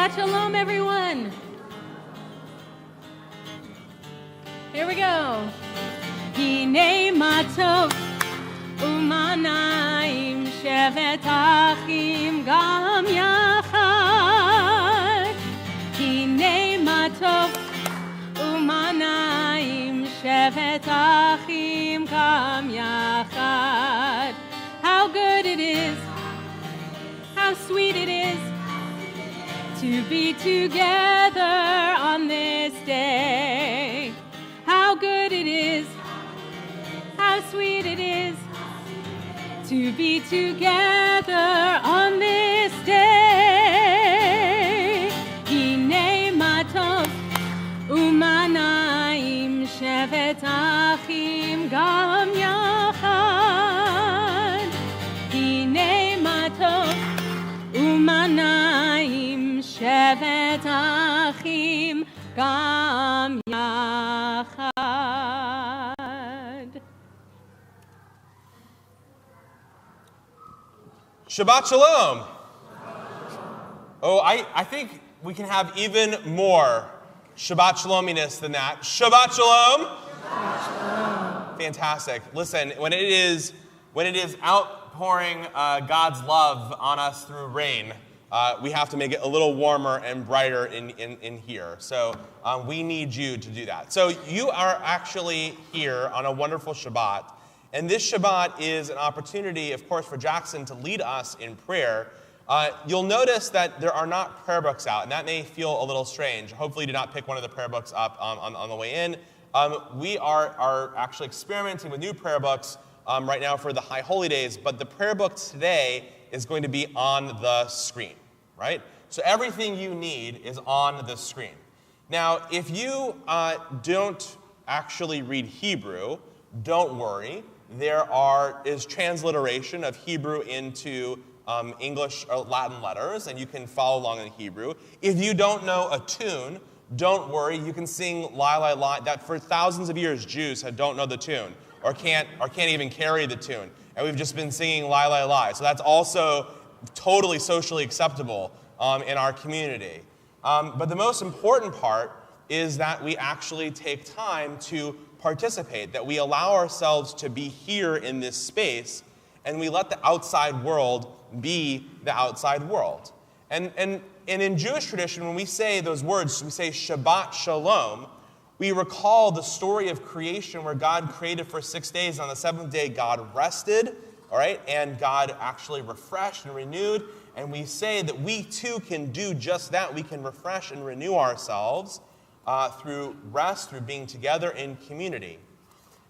Shabbat Shalom, everyone. Here we go. Hine matov umanaim shevet achim gam yachad. Hine matov umanaim shevet achim gam yachad. How good it is, how sweet it is to be together on this day. How good it is, how sweet it is to be together on this day. Hine matov umanaim shevet achim gam yachad. Hine matov umanaim shevet achim gam yachad. Shabbat Shalom. Oh, I think we can have even more Shabbat Shalominess than that. Shabbat Shalom. Shabbat Shalom. Fantastic. Listen, when it is outpouring God's love on us through rain, we have to make it a little warmer and brighter in here. So we need you to do that. So you are actually here on a wonderful Shabbat. And this Shabbat is an opportunity, of course, for Jackson to lead us in prayer. You'll notice that there are not prayer books out, and that may feel a little strange. Hopefully you did not pick one of the prayer books up on the way in. We are actually experimenting with new prayer books right now for the High Holy Days, but the prayer book today is going to be on the screen, right? So everything you need is on the screen. Now, if you don't actually read Hebrew, don't worry. There is transliteration of Hebrew into English or Latin letters, and you can follow along in Hebrew. If you don't know a tune, don't worry. You can sing "Lie, Lie, Lie." That for thousands of years, Jews don't know the tune or can't even carry the tune, and we've just been singing "Lie, Lie, Lie." So that's also totally socially acceptable in our community. But the most important part is that we actually take time to participate, that we allow ourselves to be here in this space, and we let the outside world be the outside world. And in Jewish tradition, when we say those words, we say Shabbat Shalom, we recall the story of creation where God created for 6 days. On the seventh day, God rested, all right, and God actually refreshed and renewed. And we say that we too can do just that. We can refresh and renew ourselves through rest, through being together in community.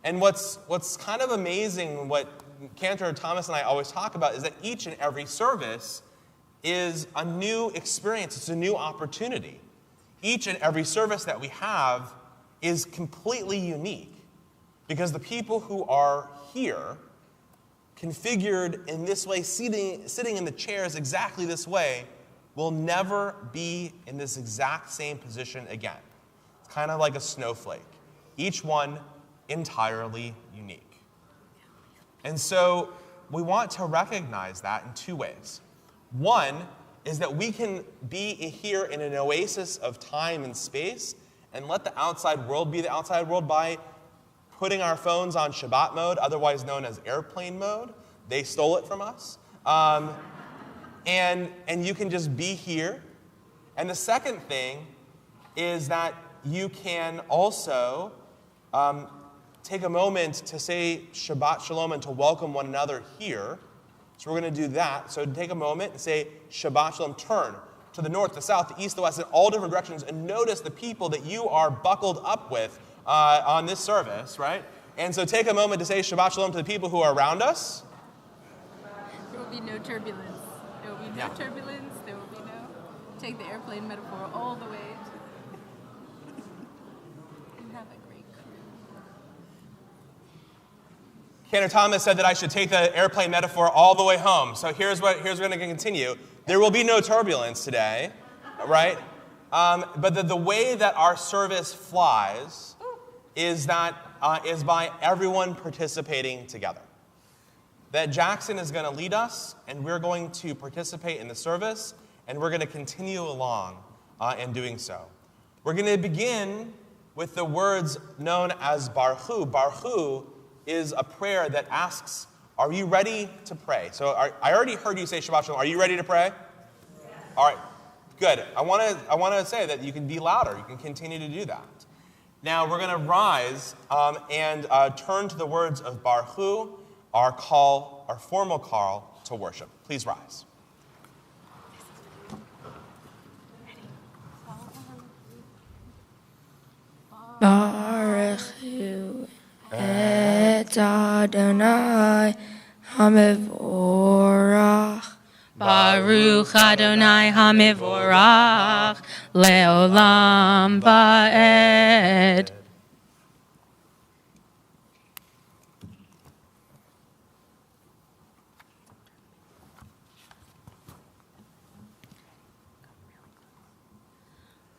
And what's kind of amazing, what Cantor Thomas and I always talk about, is that each and every service is a new experience. It's a new opportunity. Each and every service that we have is completely unique because the people who are here, configured in this way, sitting in the chairs exactly this way, will never be in this exact same position again. It's kind of like a snowflake. Each one entirely unique. And so we want to recognize that in two ways. One is that we can be here in an oasis of time and space and let the outside world be the outside world by putting our phones on Shabbat mode, otherwise known as airplane mode. They stole it from us. And you can just be here. And the second thing is that you can also take a moment to say Shabbat Shalom and to welcome one another here. So we're going to do that. So take a moment and say Shabbat Shalom. Turn to the north, the south, the east, the west, in all different directions, and notice the people that you are buckled up with on this service, right? And so take a moment to say Shabbat Shalom to the people who are around us. There will be no turbulence. There will be no turbulence. There will be no... Take the airplane metaphor all the way and have a great cruise. Cantor Thomas said that I should take the airplane metaphor all the way home. So here's what we're going to continue. There will be no turbulence today, right? But the way that our service flies is by everyone participating together. That Jackson is going to lead us, and we're going to participate in the service, and we're going to continue along in doing so. We're going to begin with the words known as Barchu. Barchu is a prayer that asks, are you ready to pray? So I already heard you say Shabbat Shalom. Are you ready to pray? Yes. All right, good. I want to say that you can be louder. You can continue to do that. Now we're going to rise and turn to the words of Barchu, our formal call to worship. Please rise. Baruchu et Adonai Hamevorach. Baruch Adonai Hamevorach Leolam Va'ed.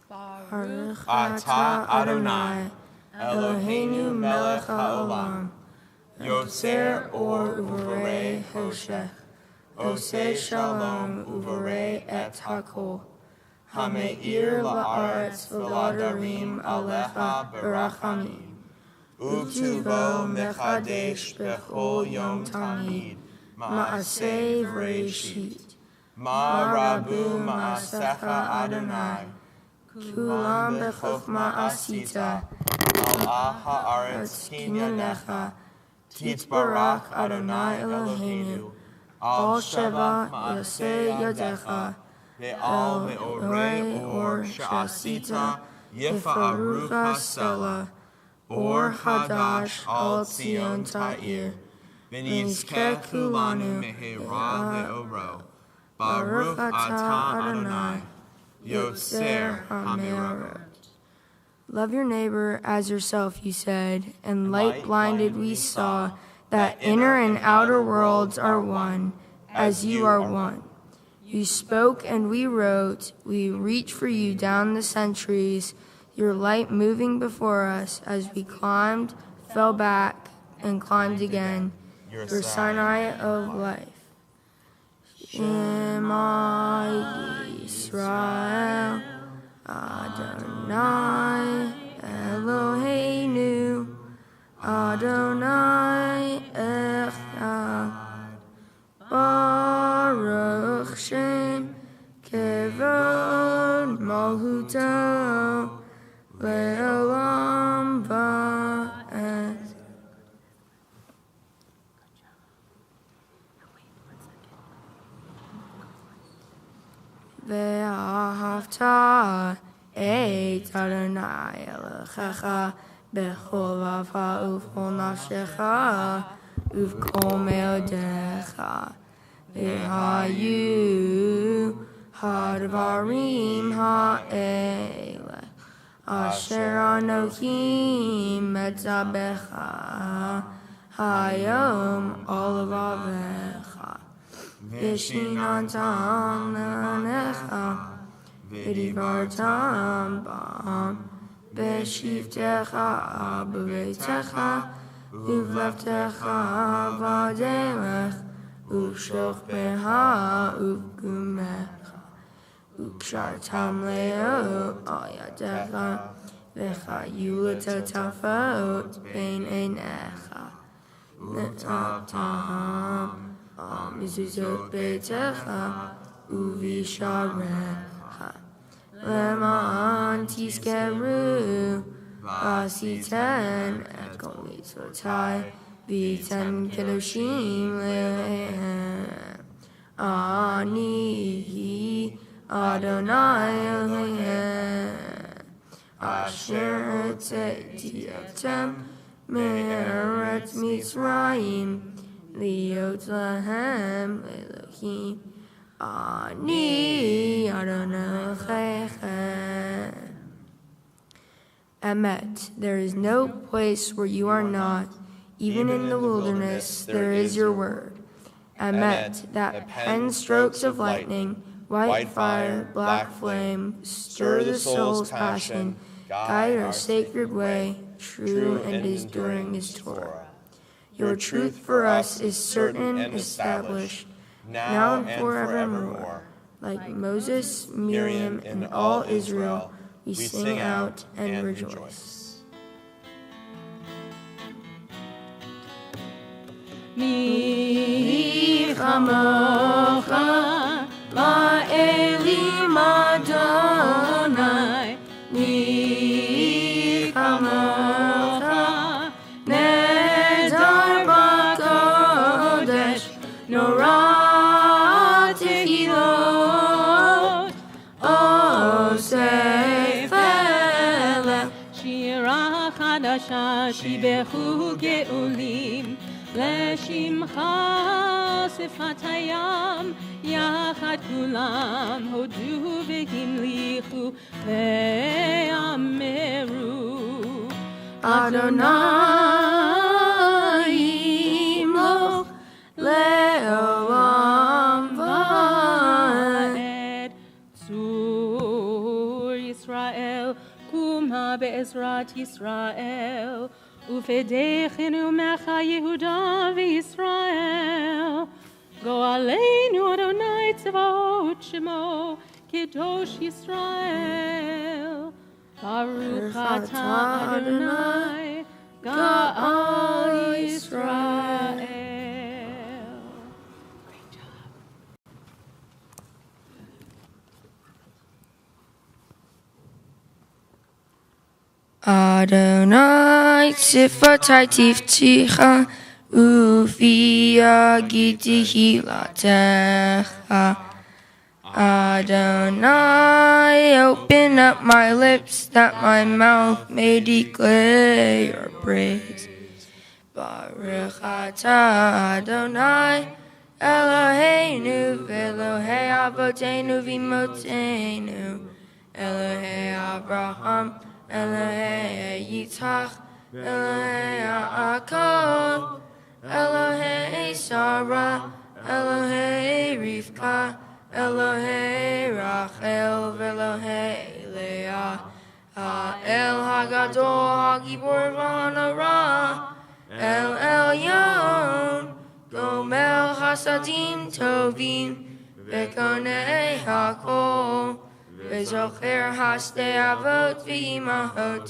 Baruch Atah Adonai Eloheinu melech haolam Yoser or uvarei hoshech Oseh shalom uvarei et hakol Hameir la'aretz v'ladarim alecha berachamim Utuvo mechadesh bechol yom tamid Ma'aseh v'reishit Ma'arabu ma'asecha Adonai Kulam bechokma asita Al ha'aretz kinyanecha Titbarach Adonai Eloheinu Al sheva yaseh yadecha Ve'al me'orei or sha'asita Yefarucha sela Or hadash al Tzion ta'ir V'nizkeh kulanu mehera le'oro Baruch atah Adonai Yoser HaMe'orot. Love your neighbor as yourself, you said, and light blinded we saw that inner and outer worlds are one, as you are one. You spoke and we wrote, we reached for you down the centuries, your light moving before us as we climbed, fell back, and climbed again, your Sinai of life. Shema Yisrael, Adonai Eloheinu, Adonai Echad, Baruch Shem Kevod Malhuto, Le'olam Va'ed. Ve'ahavta et Adonai Elohecha bechol vavcha uv'chol nafshecha uv'kol meodecha ve'hayu hadvarim ha'ele asher anochi metzabecha hayom olavavecha Vishinantam le'anecha, v'divartam ba'am, v'shivtecha b'veitecha, uv'levtecha v'aderech, uv'shochbeha uv'gumecha, uv'kshartam le'o al yadecha, v'chayu l'tetafot bein einecha, l'taptam Mizuzot beitecha uvisharecha Leman tiskeru Vasiten et kol mitzvotai V'ten kedoshim lehem Ani Adonai Eloheim Asher etzeti etem Me'eretz Mitzrayim Liot lahem Elohim Ani Adonai Chechem. Emet, there is no place where you are not, even in the wilderness there is your word. Emet, that pen strokes of lightning, white fire, black flame, stir the soul's passion, guide our sacred way, true and enduring is Torah. Your truth for us is certain and established, now and forevermore. like Moses, Miriam, and all Israel, we sing out and rejoice. Mi chamocha la'elim Adonai, mi chamocha nedar b'kodesh, norah tefilot, osef elel, shira chadasha shibechu ge'ulim, לשמחה שפת הים, יחד כולם הודו והמליכו ואמרו, אדוני ימלוך לעולם ועד. צור ישראל, קומה בעזרת ישראל, ופדחנו ממך יהודה וישראל. גואלנו אדוני צבאות שמו, קדוש ישראל. ברוך אתה אדוני, גאל ישראל. Great job. Adonai sifatai tifticha ufi agiti hilatecha. Adonai, open up my lips that my mouth may declare your praise. Baruch atah Adonai Eloheinu v'Elohei avotenu v'imotenu, Elohei Abraham, Elohei Yitzchak, Elohei Yaakov, Elohei Sarah, Elohei Rivka, Elohei Rachel, Elohei Leah, El Hagadol, Hagibor V'Hanara, El Elyon, Gomel Hasadim Tovim, Vekonei Hakol, Vezocher Hasdei Avot V'Imahot,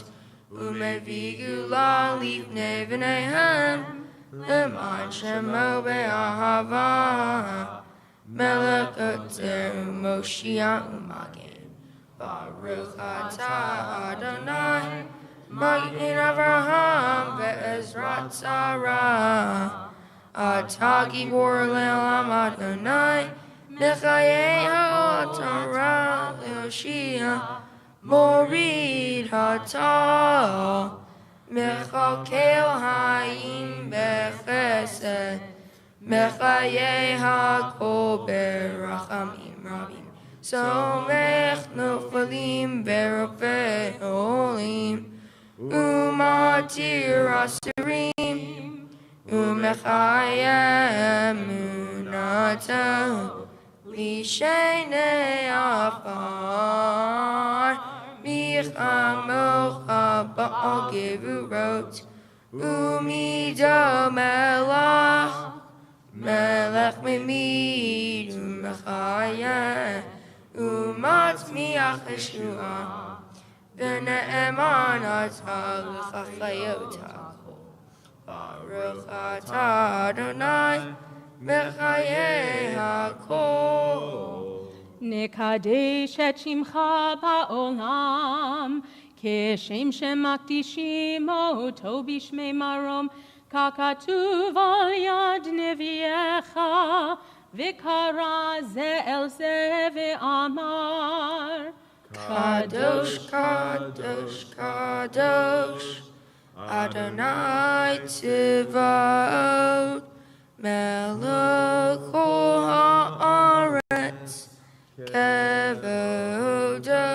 Umevi Gula Livnei V'Neihem, Leman Shemo Be'ahava, Melech Oter U'Moshia U'Magen. Baruch atah Adonai, Magen Avraham Ve'ezrat Sarah, Atah Gibor Le'olam Adonai, Mechayei ha'Torah Le'Oshia, Morid ha'Tal, Mechakel ha'im bechesed, Mechayei ha'kol berachamim rabim, Somech nofalim berofei olim, Umatir asirim, Umechayem munatahu, Lishenei afar, Michamocha ba'al gevurot, Umido melach, Melech memid, Umechayem, Umatmiach Yeshua, V'ne'eman atah l'chachayot hakol. Baruch atah Adonai, Mechayei hakol. נקדש את שמך בעולם, כשם שמקדישים אותו בשמי מרום, ככתוב על יד נביאך, וקרא זה אל זה ואמר, Kadosh, Kadosh, Kadosh, Adonai Tziva'ot, Melech kol ha'aretz, Kevodo.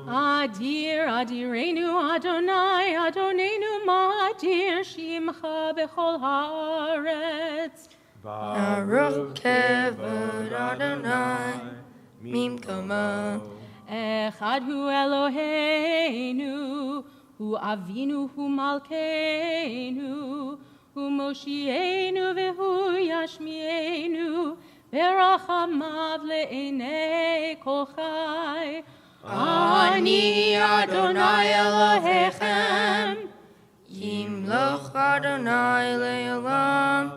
Adir, Adirenu, Adonai, Adonenu, Madir, Shimcha bechol haaretz. Baruch Kevod Adonai, Mimkama. Echad hu Eloheinu, hu Avinu, hu Malkeinu, hu Moshienu, vehu Yashmienu, ורחמיו לעיני כל חי. אני אדוני אלוהיכם, ימלוך אדוני לעולם,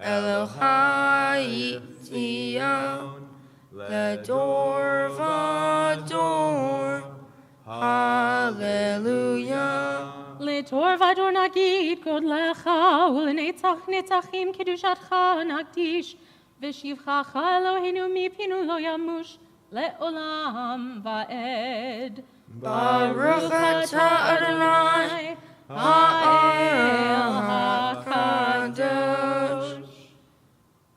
אלוהי ציון, לדור ודור, הללויה. לתור ודור נגיד גודלך, ולנצח נצחים קדושתך נקדיש, ושבחך אלוהינו מפינו לא ימוש, לעולם ועד. ברוך אתה אדוני, האל הקדוש.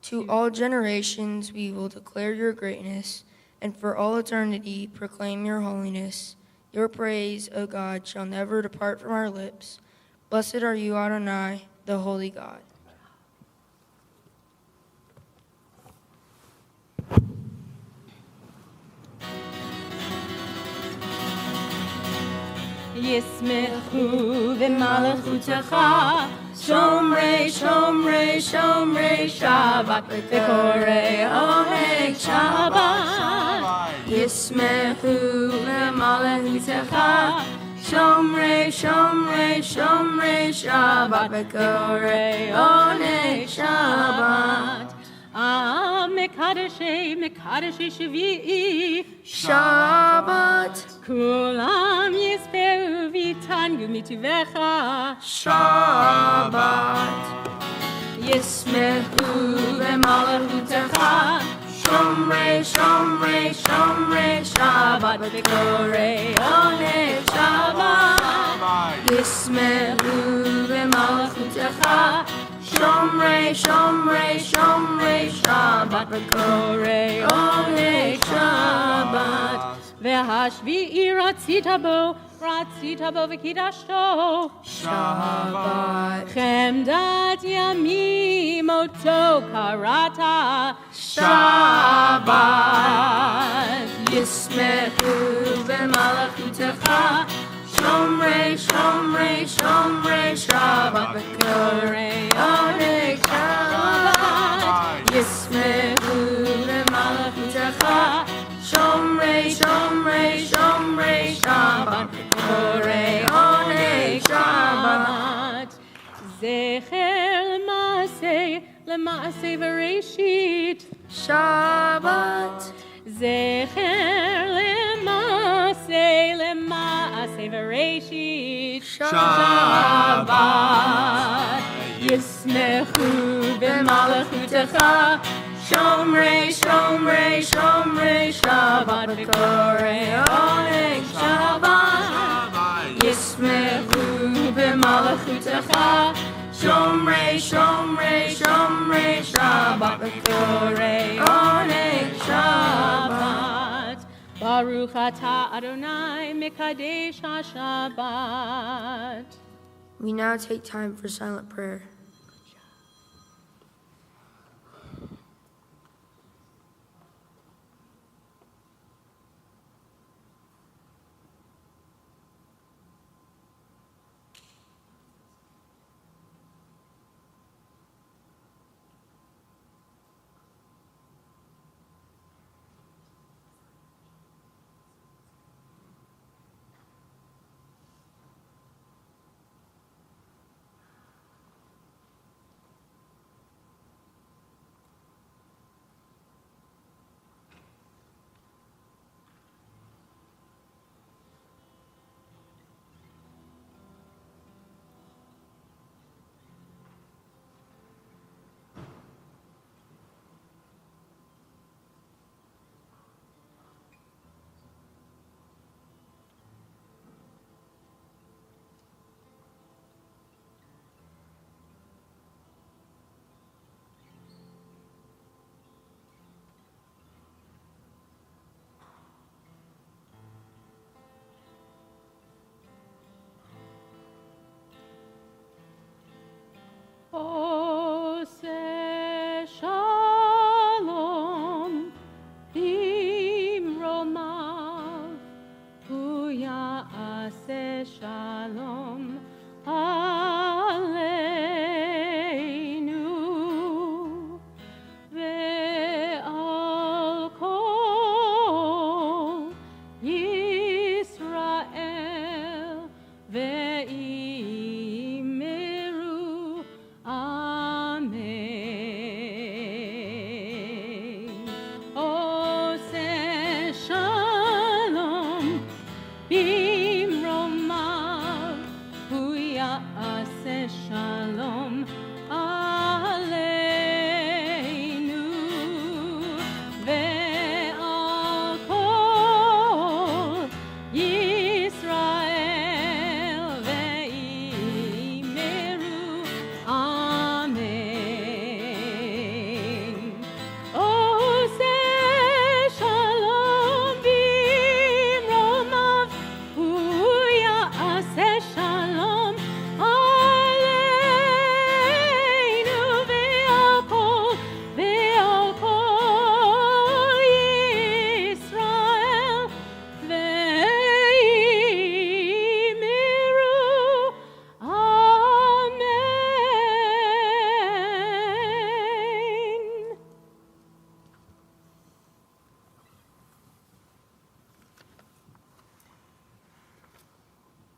To all generations we will declare your greatness, and for all eternity proclaim your holiness. Your praise, O God, shall never depart from our lips. Blessed are you, Adonai, the holy God. ישמחו במלכותך, שומרי שומרי שומרי שבת, וקוראי אוהג שבת. ישמחו במלכותך, שומרי שומרי שומרי שבת, וקוראי אוהג שבת. מקדשי מקדשי שביעי שבת. כולם יספרו ויתענגו מטובך שבת. ישמחו במלכותך, שומרי שומרי שומרי שבת, וקוראי עונג שבת. ישמחו במלכותך, שומרי שומרי שומרי שבת, וקוראי עונג שבת. והשביעי רצית בו וקידשתו שבת. חמדת ימים אותו קראת שבת. ישמחו במלכותך, שומרי שומרי שומרי שבת, וקוראי עונג שבת. ישמחו במלכותך, שומרי שומרי שומרי שבת, וקוראי עונג שבת. זכר למעשה בראשית שבת. זכר למעשה בראשית שבת. ישמחו במלכותך, שומרי שומרי שומרי שבת, וקוראי עונג שבת. ישמחו במלכותך, שומרי שומרי שומרי שבת, וקוראי עונג שבת. ברוך אתה אדוני מקדש השבת. We now take time for silent prayer. עושה שלום במרומיו, הוא יעשה שלום עלינו, ועלינו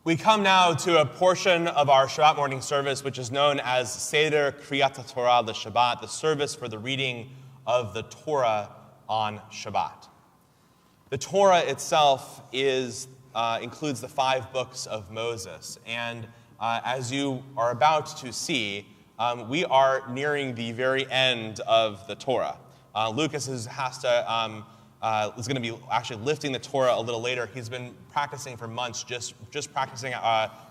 We come now to a portion of our Shabbat morning service which is known as Seder Kriyat Torah Shabbat, the service for the reading of the Torah on Shabbat. The Torah itself includes the 5 books of Moses, and as you are about to see, we are nearing the very end of the Torah. Lucas is going to be actually lifting the Torah a little later. He's been practicing for months, just practicing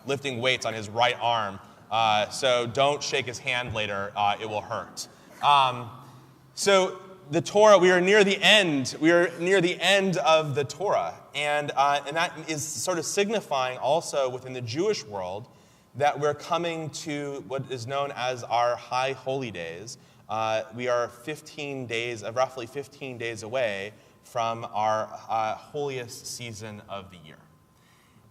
lifting weights on his right arm. So don't shake his hand later; it will hurt. So the Torah, we are near the end. We are near the end of the Torah, and that is sort of signifying also within the Jewish world that we're coming to what is known as our High Holy Days. We are roughly 15 days away from our holiest season of the year.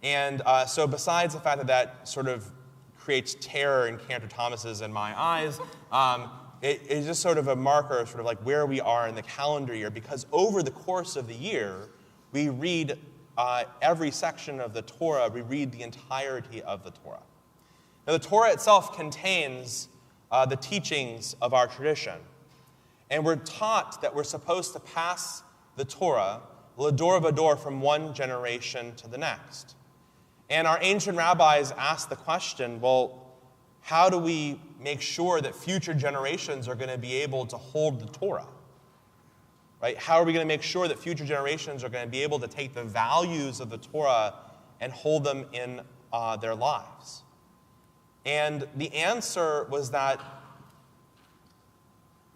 And so besides the fact that sort of creates terror in Cantor Thomas's in my eyes, it is just sort of a marker of sort of like where we are in the calendar year, because over the course of the year, we read every section of the Torah, we read the entirety of the Torah. Now, the Torah itself contains the teachings of our tradition. And we're taught that we're supposed to pass the Torah, l'dor v'dor, from one generation to the next. And our ancient rabbis asked the question, well, how do we make sure that future generations are going to be able to hold the Torah? Right? How are we going to make sure that future generations are going to be able to take the values of the Torah and hold them in their lives? And the answer was that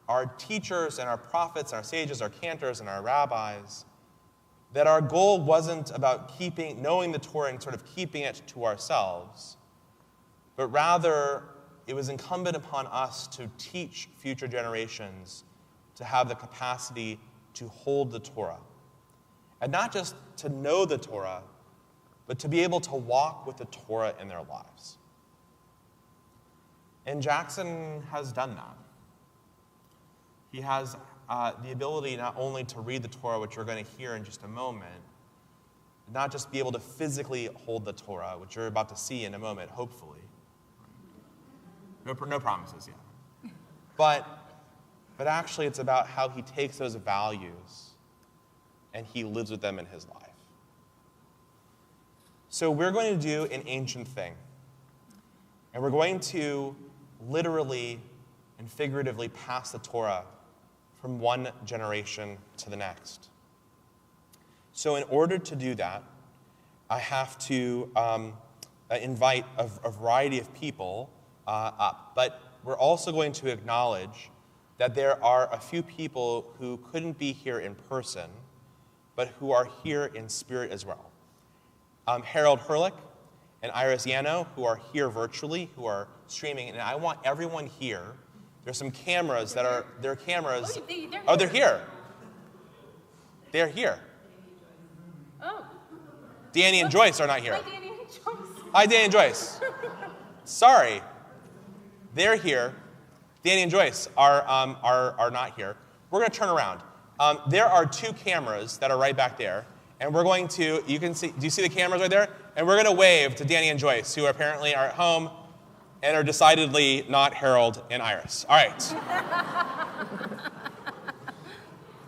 our teachers and our prophets, our sages, our cantors, and our rabbis, that our goal wasn't about knowing the Torah and sort of keeping it to ourselves, but rather it was incumbent upon us to teach future generations to have the capacity to hold the Torah. And not just to know the Torah, but to be able to walk with the Torah in their lives. And Jackson has done that. He has the ability not only to read the Torah, which we're going to hear in just a moment, not just be able to physically hold the Torah, which you're about to see in a moment, hopefully. No promises yet. But actually it's about how he takes those values and he lives with them in his life. So we're going to do an ancient thing. And we're going to literally and figuratively pass the Torah from one generation to the next. So in order to do that, I have to invite a variety of people up. But we're also going to acknowledge that there are a few people who couldn't be here in person, but who are here in spirit as well. Harold Herlick and Iris Yano, who are here virtually, who are streaming, and I want everyone here. There's some cameras they're cameras. Oh, they're here. They're here. Oh. Danny and Joyce are not here. Hi, Danny and Joyce. Hi, Danny and Joyce. Sorry. They're here. Danny and Joyce are not here. We're going to turn around. There are 2 cameras that are right back there, and we're going to, you can see, do you see the cameras right there? And we're going to wave to Danny and Joyce, who apparently are at home and are decidedly not Harold and Iris. All right.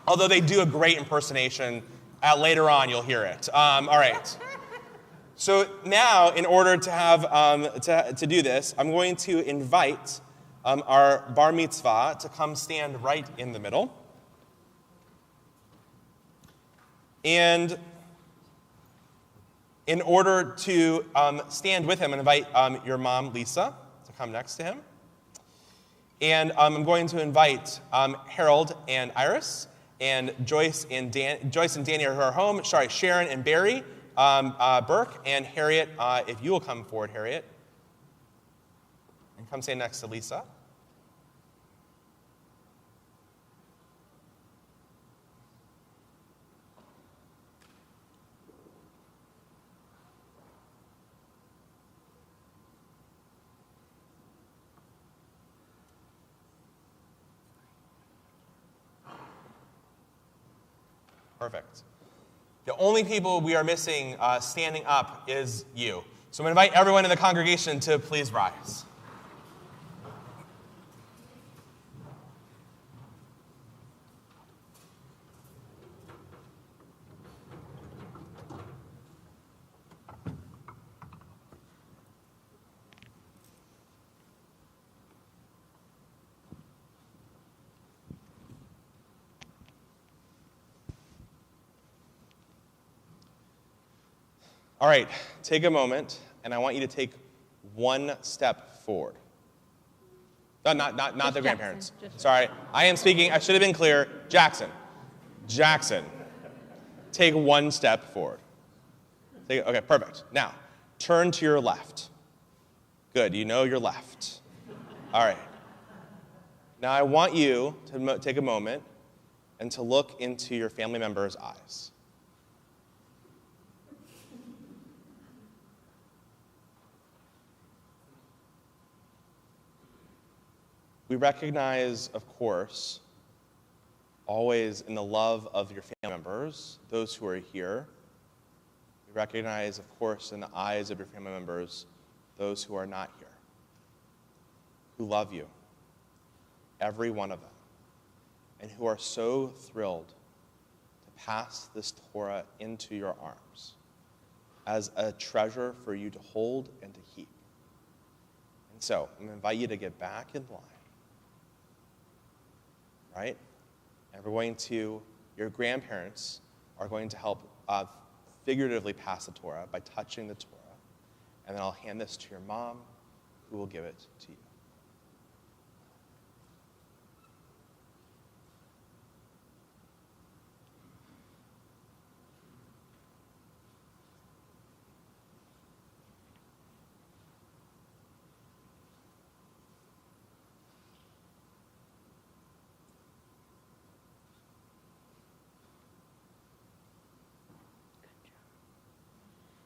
Although they do a great impersonation. Later on, you'll hear it. All right. So now, in order to have to do this, I'm going to invite our bar mitzvah to come stand right in the middle. And in order to stand with him, and invite your mom, Lisa, to come next to him. And I'm going to invite Harold and Iris, and Joyce and Danny are home. Sorry, Sharon and Barry, Burke, and Harriet, if you will come forward, Harriet. And come stand next to Lisa. Perfect. The only people we are missing standing up is you. So I'm going to invite everyone in the congregation to please rise. All right, take a moment, and I want you to take one step forward. No, not the grandparents. Sorry, I am speaking, I should have been clear. Jackson, take one step forward. Okay, perfect. Now, turn to your left. Good, you know your left. All right. Now I want you to take a moment and to look into your family member's eyes. We recognize, of course, always in the love of your family members, those who are here. We recognize, of course, in the eyes of your family members, those who are not here, who love you, every one of them, and who are so thrilled to pass this Torah into your arms as a treasure for you to hold and to keep. And so, I'm going to invite you to get back in line. Right? And we're going to, your grandparents are going to help figuratively pass the Torah by touching the Torah. And then I'll hand this to your mom, who will give it to you.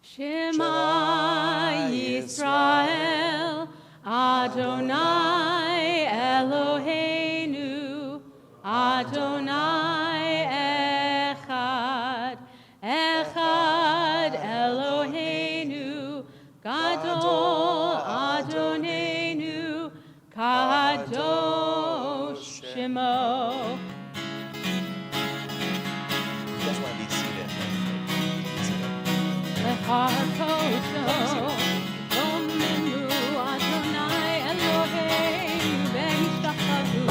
Shema Yisrael, Adonai Eloheinu, Adonai Echad, Echad Eloheinu, Gadol Adonenu, Kadosh Shemo. You guys want to be seated? Harkoto, Domenu Adonai Eloheinu Benishtachavu.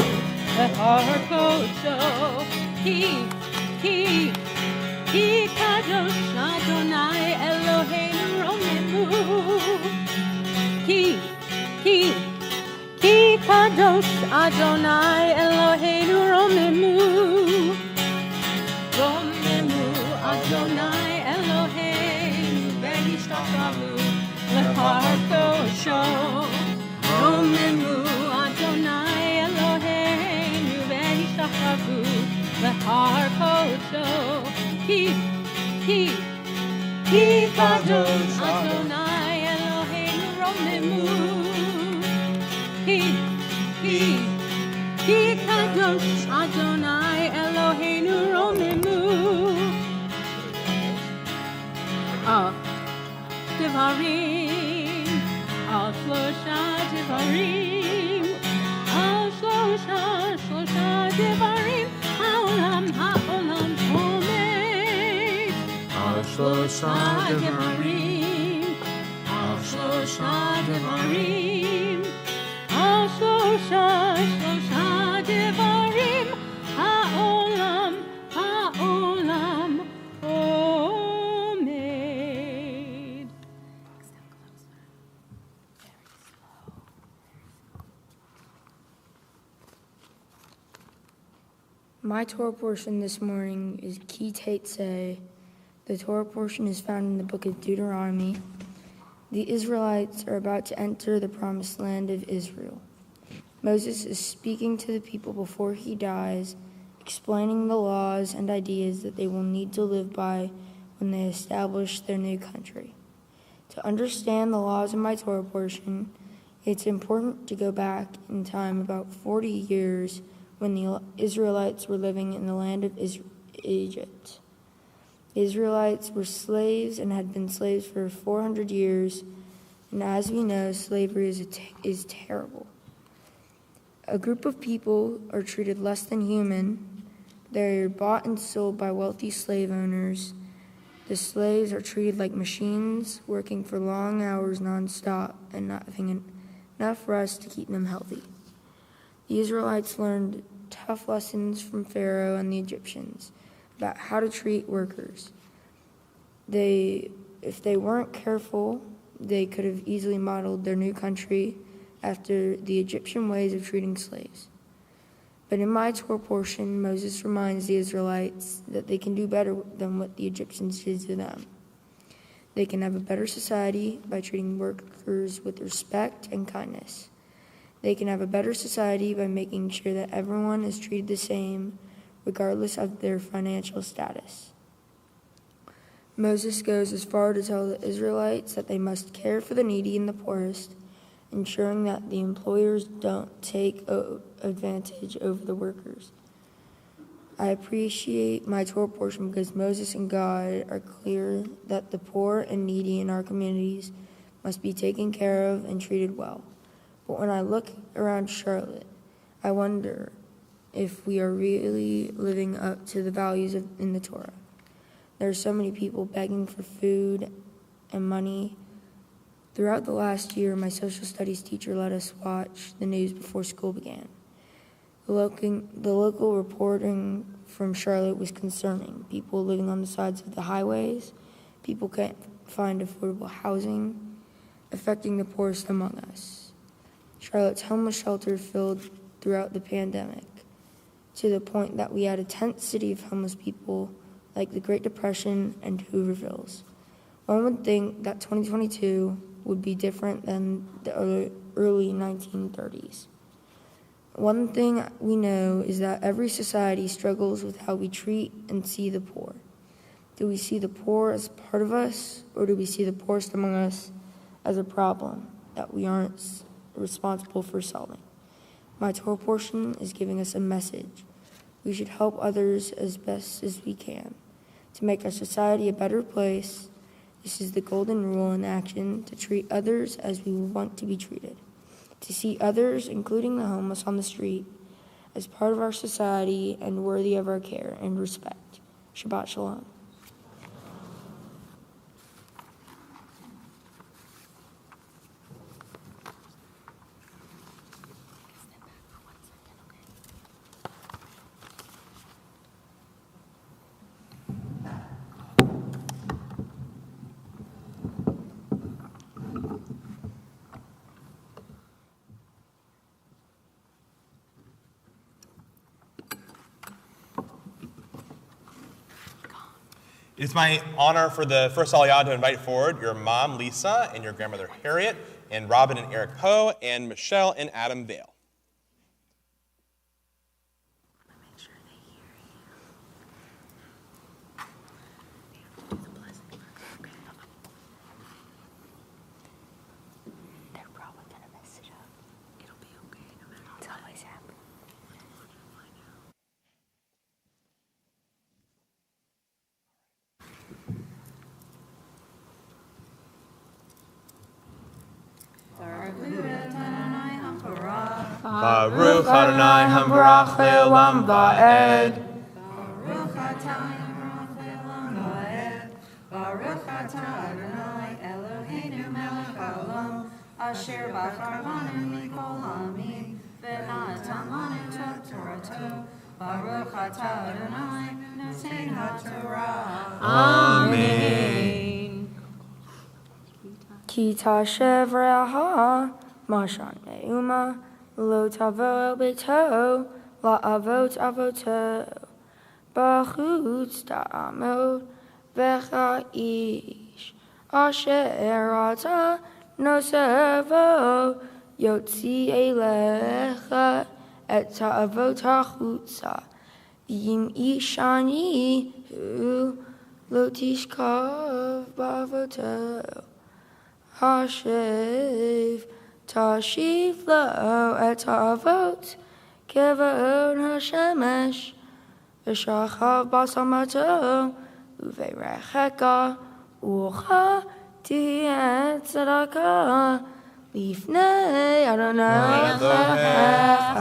Harkoto, Ki Kadosh Adonai Eloheinu Romemu. Ki Kadosh Adonai Eloheinu Romemu. Romemu Adonai Leharkosho, Romemu Adonai Eloheinu Venishachavu. Leharkosho, Ki Kadosh Adonai Eloheinu Romemu. Ki Kadosh Adonai Eloheinu Romemu. Devarim, al shlosha devarim, al shlosha devarim, ha'olam omed. Al shlosha devarim, al shlosha devarim, al shlosha devarim, ha'olam omed. My Torah portion this morning is Ki Tetzeh. The Torah portion is found in the book of Deuteronomy. The Israelites are about to enter the promised land of Israel. Moses is speaking to the people before he dies, explaining the laws and ideas that they will need to live by when they establish their new country. To understand the laws in my Torah portion, it's important to go back in time about 40 years when the Israelites were living in the land of Egypt. The Israelites were slaves and had been slaves for 400 years And as we know, slavery is terrible. A group of people are treated less than human. They're bought and sold by wealthy slave owners. The slaves are treated like machines, working for long hours nonstop and not having enough rest to keep them healthy. The Israelites learned tough lessons from Pharaoh and the Egyptians about how to treat workers. If they weren't careful, they could have easily modeled their new country after the Egyptian ways of treating slaves. But in my Torah portion, Moses reminds the Israelites that they can do better than what the Egyptians did to them. They can have a better society by treating workers with respect and kindness. They can have a better society by making sure that everyone is treated the same, regardless of their financial status. Moses goes as far to tell the Israelites that they must care for the needy and the poorest, ensuring that the employers don't take advantage over the workers. I appreciate my Torah portion because Moses and God are clear that the poor and needy in our communities must be taken care of and treated well. But when I look around Charlotte, I wonder if we are really living up to the values in the Torah. There are so many people begging for food and money. Throughout the last year, my social studies teacher let us watch the news before school began. The local reporting from Charlotte was concerning. People living on the sides of the highways, people can't find affordable housing, affecting the poorest among us. Charlotte's homeless shelter filled throughout the pandemic, to the point that we had a tent city of homeless people like the Great Depression and Hoovervilles. One would think that 2022 would be different than the early 1930s. One thing we know is that every society struggles with how we treat and see the poor. Do we see the poor as part of us, or do we see the poorest among us as a problem that we aren't responsible for solving? My Torah portion is giving us a message. We should help others as best as we can to make our society a better place. This is the golden rule in action: to treat others as we want to be treated, to see others, including the homeless on the street, as part of our society and worthy of our care and respect. Shabbat Shalom. It is my honor for the first Aliyah to invite forward your mom, Lisa, and your grandmother, Harriet, and Robin and Eric Poe, and Michelle and Adam Vale. Baruch Adonai Hambarach Le'olam Va'ed. Baruch atah Hambarach Le'olam Va'ed. Baruch atah Adonai Eloheinu melech haolam, asher bachar banu mikol ha'amim, v'natan lanu Torato. Baruch atah Adonai noten haTorah. Amen. Ki tashev re'aha mashan me'uma lo tavo el beito la'avot avoto b'chutz ta'amod v'cha'ish asher ata nosevo yotzi elecha et ta'avot hachutza v'yim ishani hu lo tishkav b'avoto Hashev tashiv lo et avot kevod hashemesh v'shachav basamato uve'recheka ucha תהיה צדקה לפני אדוני אלוהיך.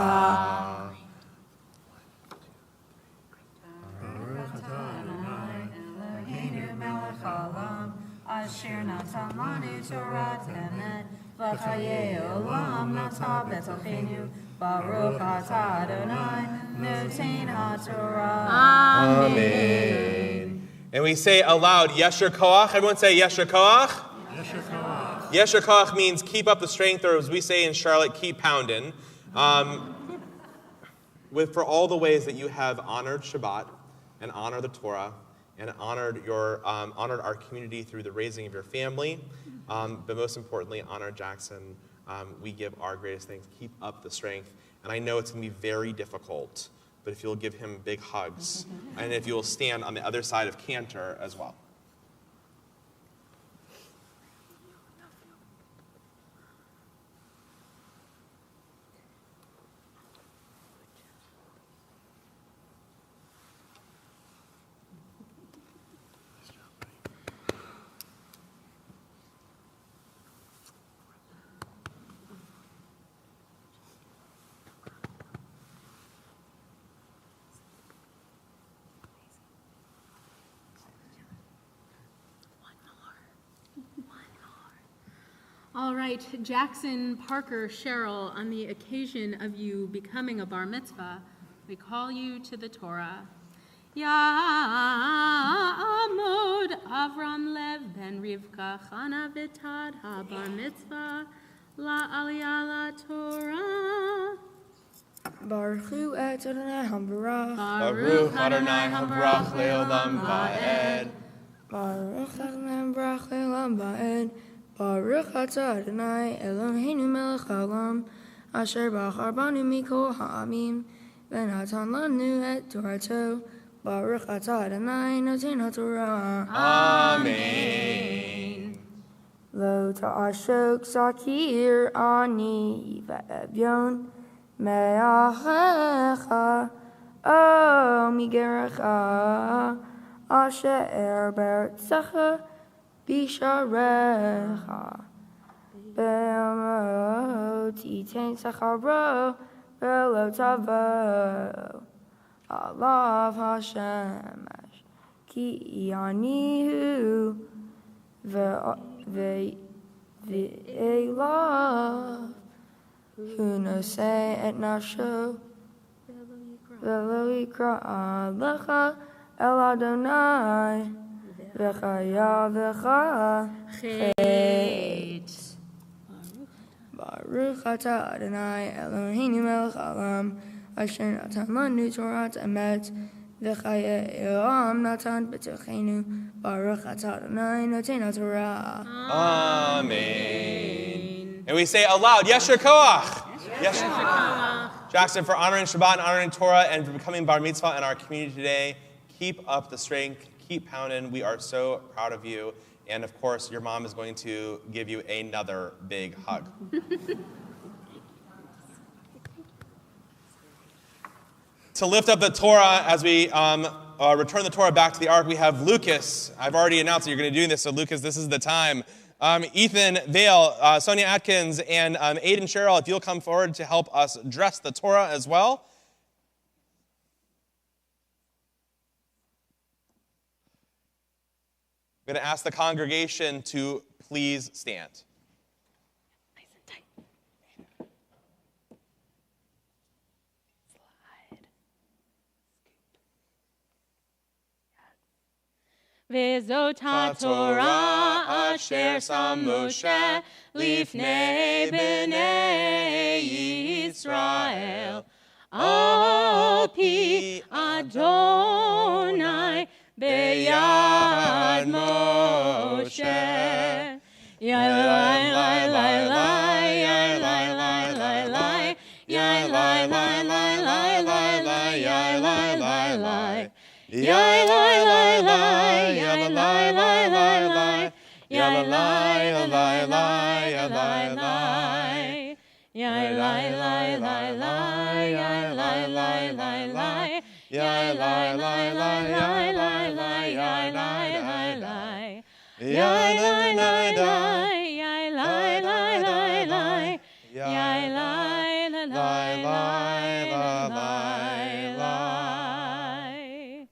Asher natan lanu Torah emet v'chayei olam nata b'tochenu Baruch atah Adonai noten haTorah. Amen. And we say aloud, Yesher Koach. Everyone say Yesher Koach. Yesher Koach. Yesher Koach means keep up the strength, or as we say in Charlotte, keep pounding. For all the ways that you have honored Shabbat and honored the Torah and honored our community through the raising of your family, but most importantly, honored Jackson. We give our greatest thanks. Keep up the strength. And I know it's going to be very difficult, but if you'll give him big hugs, and if you will stand on the other side of Cantor as well. All right, Jackson, Parker, Cheryl, on the occasion of you becoming a bar mitzvah, we call you to the Torah. Ya'amod Avram Lev ben Rivka Chana V'tad ha-bar mitzvah la'aliyah la'Torah. Baruch hu et Adonai hambarach. Baruch Adonai hambarach le'olam va'ed. Baruch Adonai hambarach le'olam va'ed. Baruch atah Adonai Eloheinu melech haolam, asher bachar banu mikol ha'amim, v'natan lanu et Torato. Baruch atah Adonai noten haTorah. Amen. Lo ta'ashok zakir ani ve'evyon me'achecha o migerecha asher be'ertzecha Bisharecha Be'amot Yitain Sacharo Ve'lo Tavo Alav Hashemesh Ki Yanihu Ve'elav Hunosei et Nafsho Ve'lo Yikra Lecha El Adonai V'chaya v'cha chet. Baruch atah Adonai Eloheinu melech haolam, asher natan lanu Torah emet, v'chaya olam natan b'tochenu. Baruch atah Adonai noten haTorah. Amen. And we say aloud, Yesher Koach. Yesher Koach. Jackson, for honoring Shabbat and honoring Torah and for becoming bar mitzvah in our community today, keep up the strength. Keep pounding. We are so proud of you. And of course, your mom is going to give you another big hug. To lift up the Torah as we return the Torah back to the ark, we have Lucas. I've already announced that you're going to do this, so Lucas, this is the time. Ethan Vale, Sonia Atkins, and Aiden Sherrill, if you'll come forward to help us dress the Torah as well. I'm going to ask the congregation to please stand. Nice and tight. Slide. V'zot Torah asher sam Moshe lifnei b'nei Yisrael al pi Adonai Beyad Moshe. Yai lai lai lai lai, yai lai lai lai lai, yai lai lai lai lai lai lai, yai lai lai lai, yai lai lai lai, yai lai lai lai lai, yai lai lai lai, yai lai lai, yai lai lai lai lai, yai lai lai lai lai. Yai lai lai lai lai lai lai yai lai lai lai yai lai lai Yai lai la lai lai la lai lai.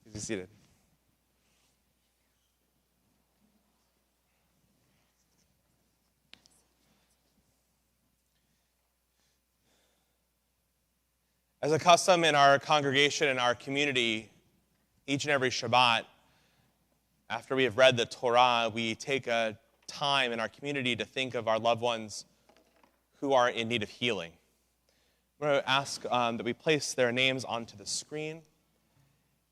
Please be seated. As a custom in our congregation and our community, each and every Shabbat, after we have read the Torah, we take a time in our community to think of our loved ones who are in need of healing. I'm going to ask that we place their names onto the screen.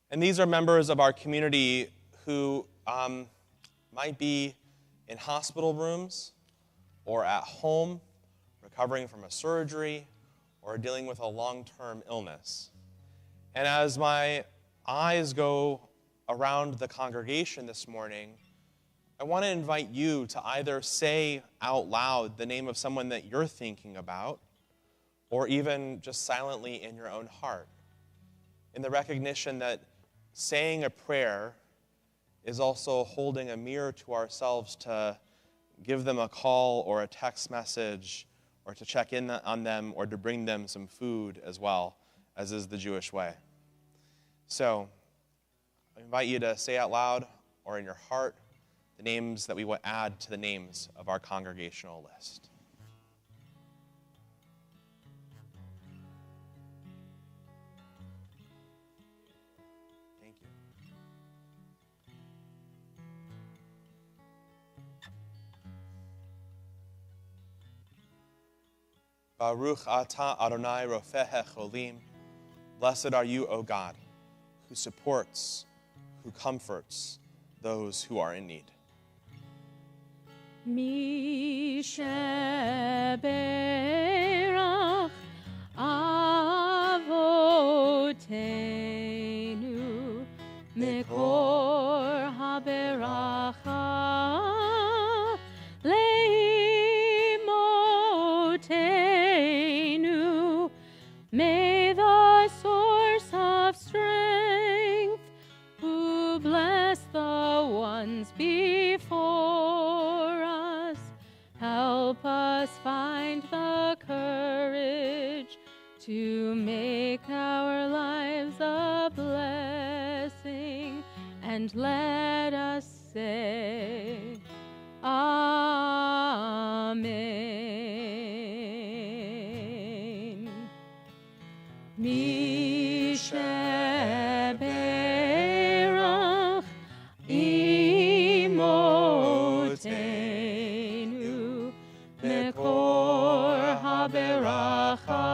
And these are members of our community who might be in hospital rooms or at home, recovering from a surgery, or dealing with a long-term illness. And as my eyes go around the congregation this morning, I want to invite you to either say out loud the name of someone that you're thinking about, or even just silently in your own heart, in the recognition that saying a prayer is also holding a mirror to ourselves to give them a call or a text message, or to check in on them, or to bring them some food as well, as is the Jewish way. So I invite you to say out loud or in your heart the names that we will add to the names of our congregational list. Thank you. Baruch atah Adonai Rofeh Cholim. Blessed are you, O God, who supports, who comforts those who are in need. Mi sheberach avotenu mekor haberacha leimotenu. May the source of strength, who bless the ones before us, help us find the courage to make our lives a blessing, and let us say, Amen. Mi sheberach imotenu mekor haberacha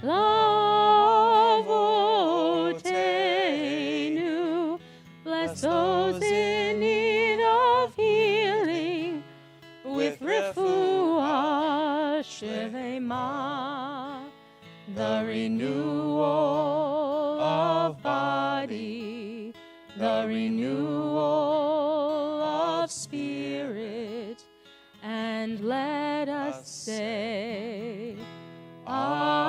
lavotenu. Bless those in need of healing with refuah shlema, the renewal of body, the renewal of spirit, and let us say, Amen.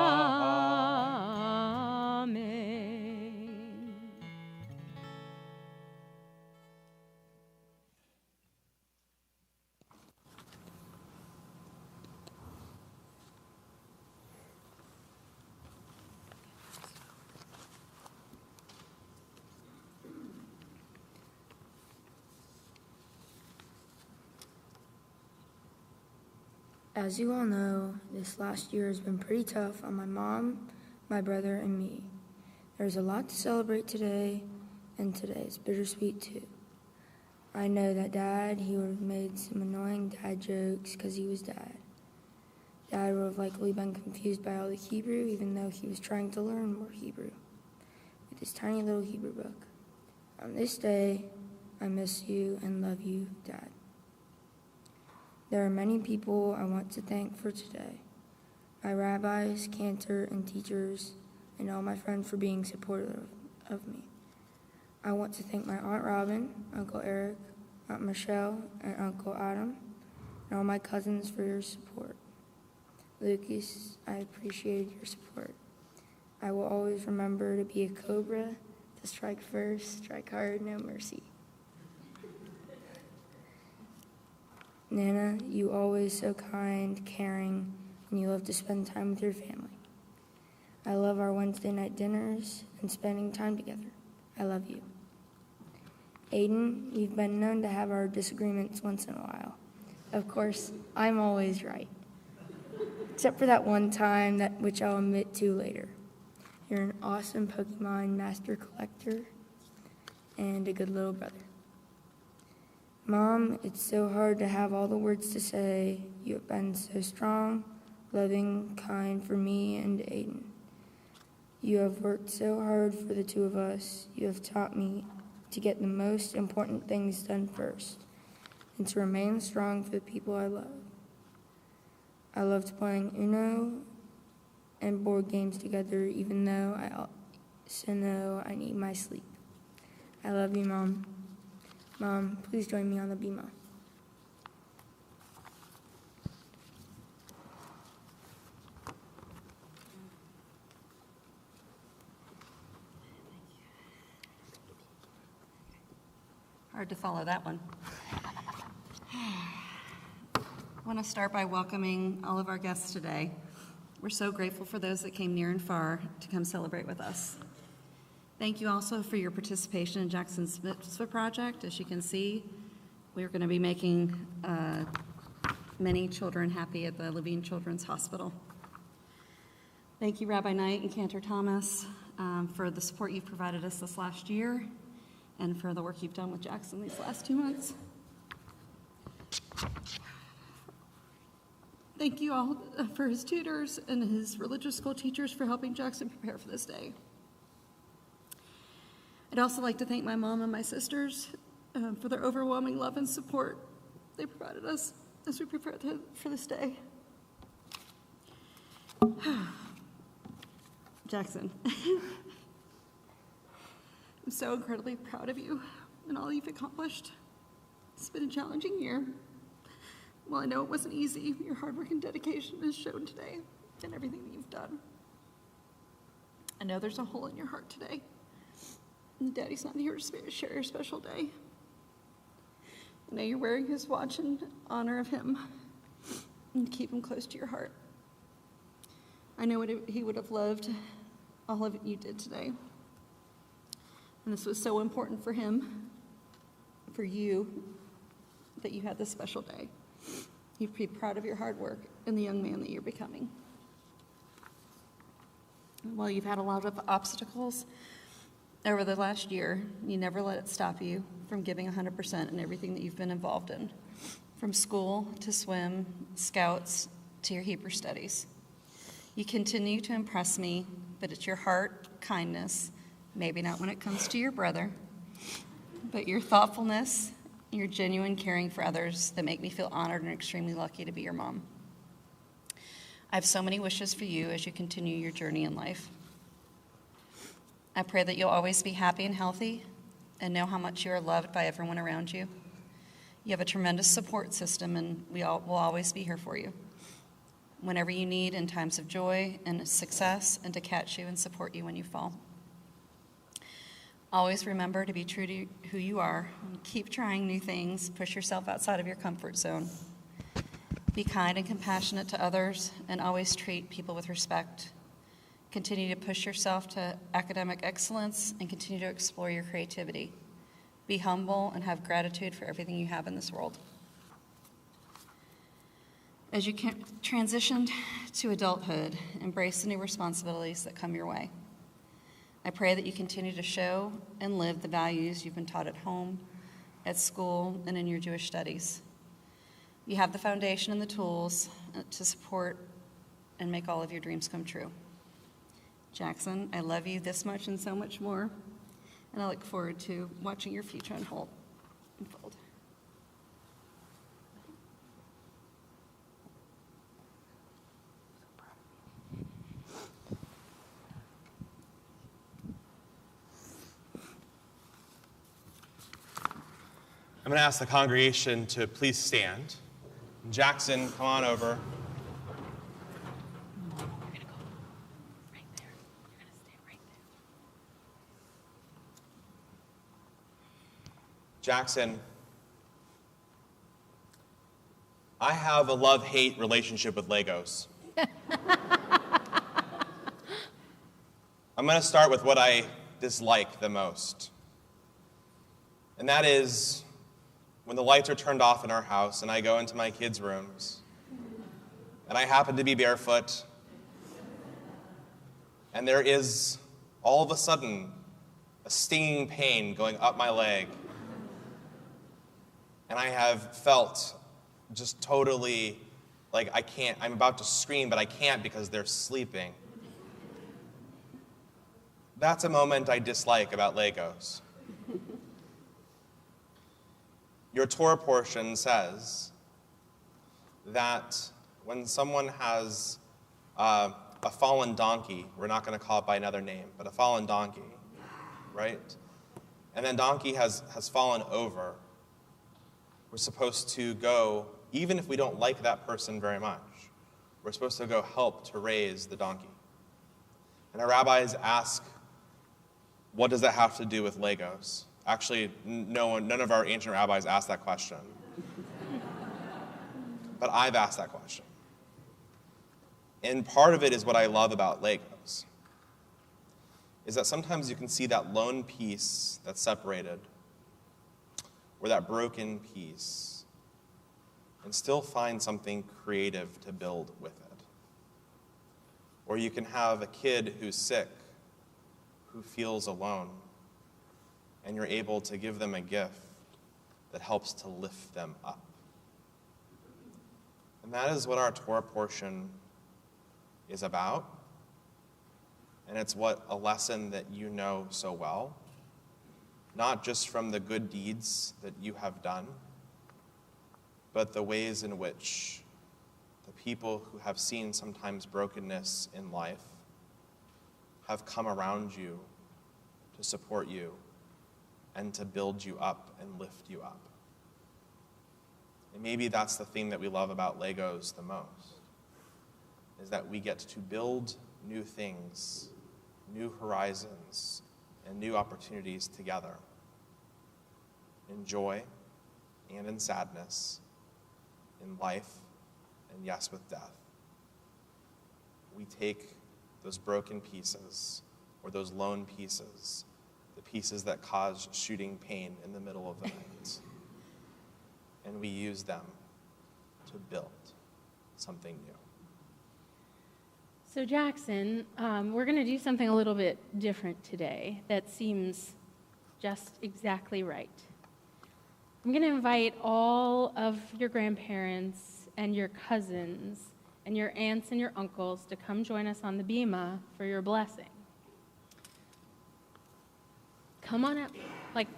As you all know, this last year has been pretty tough on my mom, my brother, and me. There's a lot to celebrate today, and today is bittersweet too. I know that Dad, he would have made some annoying dad jokes because he was Dad. Dad would have likely been confused by all the Hebrew, even though he was trying to learn more Hebrew with his tiny little Hebrew book. On this day, I miss you and love you, Dad. There are many people I want to thank for today. My rabbis, cantor, and teachers, and all my friends for being supportive of me. I want to thank my Aunt Robin, Uncle Eric, Aunt Michelle, and Uncle Adam, and all my cousins for your support. Lucas, I appreciate your support. I will always remember to be a cobra, to Strike first, strike hard, no mercy. Nana, you always so kind, caring, and you love to spend time with your family. I love our Wednesday night dinners and spending time together. I love you. Aiden, we've been known to have our disagreements once in a while. Of course, I'm always right. Except for that one time which I'll admit to later. You're an awesome Pokemon master collector and a good little brother. Mom, it's so hard to have all the words to say. You have been so strong, loving, kind for me and Aiden. You have worked so hard for the two of us. You have taught me to get the most important things done first and to remain strong for the people I love. I loved playing Uno and board games together, even though I also know I need my sleep. I love you, Mom. Mom, please join me on the bima. Hard to follow that one. I want to start by welcoming all of our guests today. We're so grateful for those that came near and far to come celebrate with us. Thank you also for your participation in Jackson's Mitzvah project. As you can see, we're going to be making many children happy at the Levine Children's Hospital. Thank you, Rabbi Knight and Cantor Thomas, for the support you've provided us this last year and for the work you've done with Jackson these last 2 months. Thank you all for his tutors and his religious school teachers for helping Jackson prepare for this day. I'd also like to thank my mom and my sisters for their overwhelming love and support they provided us as we prepared for this day. Jackson, I'm so incredibly proud of you and all you've accomplished. It's been a challenging year. While I know it wasn't easy, your hard work and dedication is shown today in everything that you've done. I know there's a hole in your heart today. And Daddy's not here to share your special day. I know you're wearing his watch in honor of him and keep him close to your heart. I know what he would have loved all of it you did today. And this was so important for him, for you, that you had this special day. He'd be proud of your hard work and the young man that you're becoming. While you've had a lot of obstacles over the last year, you never let it stop you from giving 100% in everything that you've been involved in, from school to swim, scouts, to your Hebrew studies. You continue to impress me, but it's your heart, kindness, maybe not when it comes to your brother, but your thoughtfulness, your genuine caring for others that make me feel honored and extremely lucky to be your mom. I have so many wishes for you as you continue your journey in life. I pray that you'll always be happy and healthy and know how much you are loved by everyone around you. You have a tremendous support system, and we all will always be here for you whenever you need in times of joy and success, and to catch you and support you when you fall. Always remember to be true to who you are. Keep trying new things. Push yourself outside of your comfort zone. Be kind and compassionate to others, and always treat people with respect. Continue to push yourself to academic excellence and continue to explore your creativity. Be humble and have gratitude for everything you have in this world. As you transition to adulthood, embrace the new responsibilities that come your way. I pray that you continue to show and live the values you've been taught at home, at school, and in your Jewish studies. You have the foundation and the tools to support and make all of your dreams come true. Jackson, I love you this much and so much more, and I look forward to watching your future unfold. I'm going to ask the congregation to please stand. Jackson, come on over. Jackson, I have a love-hate relationship with Legos. I'm going to start with what I dislike the most. And that is when the lights are turned off in our house and I go into my kids' rooms and I happen to be barefoot and there is all of a sudden a stinging pain going up my leg. And I have felt just totally like I'm about to scream, but I can't because they're sleeping. That's a moment I dislike about Legos. Your Torah portion says that when someone has a fallen donkey, we're not going to call it by another name, but a fallen donkey, right? And then donkey has fallen over. We're supposed to go, even if we don't like that person very much, we're supposed to go help to raise the donkey. And our rabbis ask, what does that have to do with Legos? Actually, none of our ancient rabbis asked that question. But I've asked that question. And part of it is what I love about Legos, is that sometimes you can see that lone piece that's separated, or that broken piece, and still find something creative to build with it. Or you can have a kid who's sick, who feels alone, and you're able to give them a gift that helps to lift them up. And that is what our Torah portion is about. And it's what a lesson that you know so well, not just from the good deeds that you have done, but the ways in which the people who have seen sometimes brokenness in life have come around you to support you and to build you up and lift you up. And maybe that's the thing that we love about Legos the most, is that we get to build new things, new horizons, and new opportunities together, in joy and in sadness, in life, and yes, with death. We take those broken pieces, or those lone pieces, the pieces that cause shooting pain in the middle of the night, and we use them to build something new. So Jackson, we're going to do something a little bit different today that seems just exactly right. I'm going to invite all of your grandparents and your cousins and your aunts and your uncles to come join us on the bima for your blessing. Come on up, like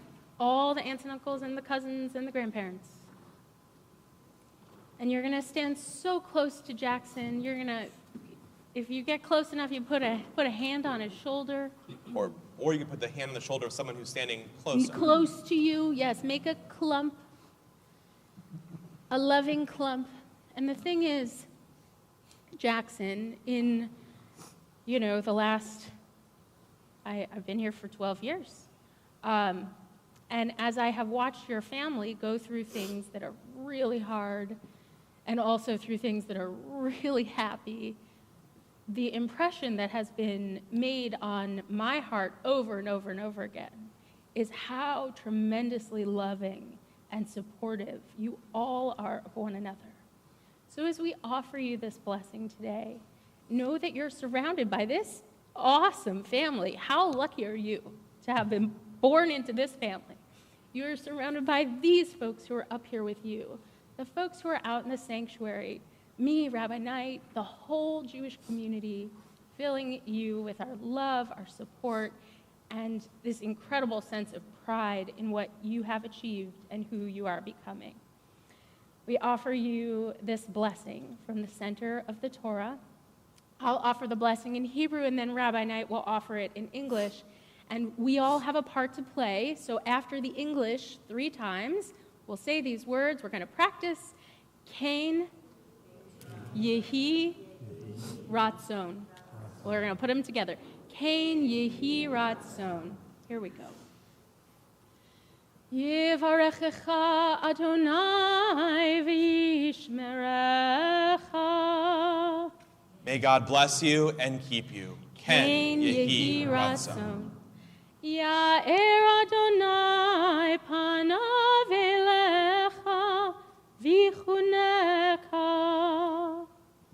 all the aunts and uncles and the cousins and the grandparents. And you're going to stand so close to Jackson, you're going to, if you get close enough, you put a hand on his shoulder. Or you can put the hand on the shoulder of someone who's standing closer. Close to you, yes. Make a clump, a loving clump. And the thing is, Jackson, in, the last, I've been here for 12 years. And as I have watched your family go through things that are really hard and also through things that are really happy, the impression that has been made on my heart over and over and over again is how tremendously loving and supportive you all are of one another. So as we offer you this blessing today, know that you're surrounded by this awesome family. How lucky are you to have been born into this family? You're surrounded by these folks who are up here with you, the folks who are out in the sanctuary, me, Rabbi Knight, the whole Jewish community, filling you with our love, our support, and this incredible sense of pride in what you have achieved and who you are becoming. We offer you this blessing from the center of the Torah. I'll offer the blessing in Hebrew, and then Rabbi Knight will offer it in English. And we all have a part to play, so after the English 3 times, we'll say these words. We're going to practice. Kain, Yehi, Ratzon. We're going to put them together. Kain, Yehi, Ratzon. Here we go. Yivarechecha Adonai v'yishmerecha. May God bless you and keep you. Ken Yehi Ratzon. Ya'er Adonai panav elecha v'chuneka.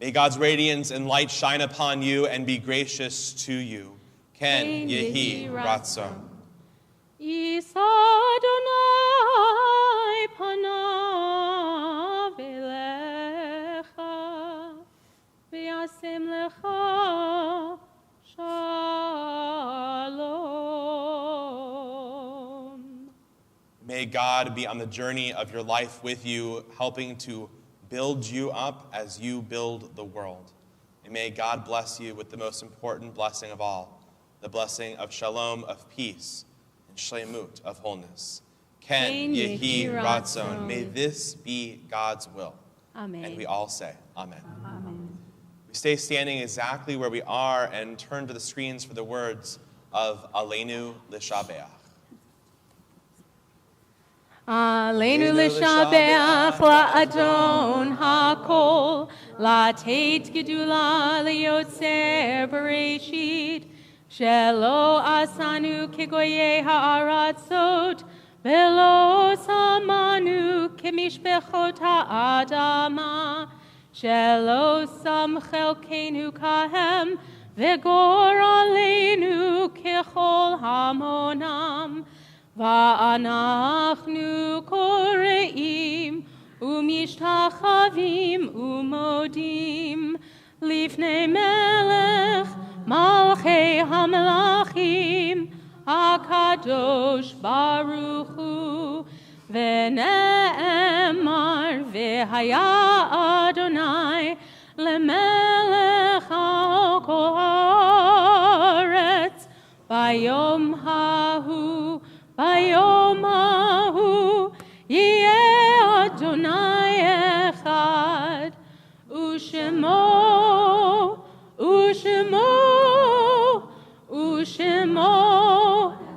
May God's radiance and light shine upon you and be gracious to you. Ken Yehi Ratzon. Yisa Adonai panav elecha v'yasem lecha shalom. May God be on the journey of your life with you, helping to build you up as you build the world. And may God bless you with the most important blessing of all, the blessing of shalom, of peace, and shlemut, of wholeness. Ken Yehi Ratzon. May this be God's will. Amen. And we all say, Amen. Amen. We stay standing exactly where we are and turn to the screens for the words of Aleinu L'Shabeach. Aleinu l'shabeach la'adon ha'kol, la'tet gedula li'yotzer bereshit, shelo asanu kegoye ha'aratzot, velo samanu kemishbechot ha'adama, shelo sam chelkenu kahem, vegor aleinu kechol hamonam, ואנחנו קוראים ומשתחווים ומודים לפני מלך מלכי המלכים הקדוש ברוך הוא ונאמר והיה אדוני למלך על כל הארץ ביום ההוא ביום ההוא יהיה אדוני אחד, ושמו